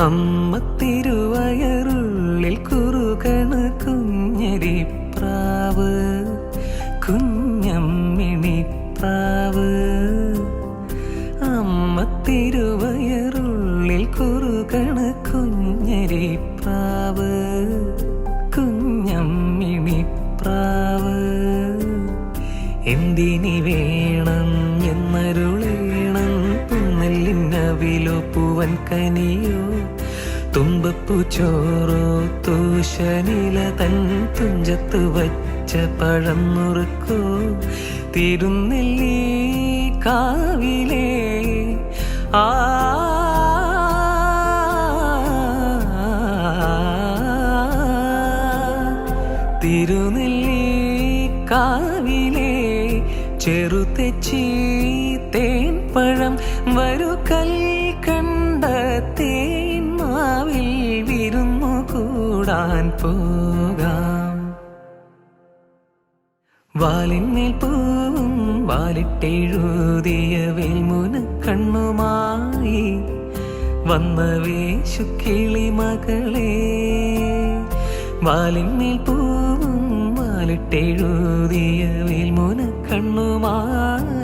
അമ്മ തിരുവയറുള്ളിൽ കുറുകണ കുഞ്ഞരിപ്രാവ്, കുഞ്ഞമ്മിണിപ്രാവ്. അമ്മ തിരുവയറുള്ളിൽ കുറുകണ കുഞ്ഞരിപ്രാവ്, കുഞ്ഞമ്മിണിപ്രാവ്. എന്തിനി വേണം എന്നരുളേണം, പുന്നല്ലിനവിലോ പൂവൻ കനിയോ, തുമ്പപ്പൂ ചോറോ തൂശനില തൻ തുഞ്ചത്ത് വച്ച പഴം നുറുക്കോ, തിരുനെല്ലി കാവിലേ ആ തിരുനെല്ലി കാവിലേ ചെറുതെച്ചി തേൻ പഴം വരു കൽക്കണ്ട തേൻ മാവിൽ വിരുന്നു കൂടാൻ പോകാം. വാലിന്മേൽ പൂവും വാലിട്ടെഴുതിയ വേൽമുന കണ്ണുമായി വന്ന വേശുക്കിളി മകളെ, വാലിന്മേൽ പൂവും വാലിട്ടെഴുതിയ വേൽമുന കണ്ണുമായി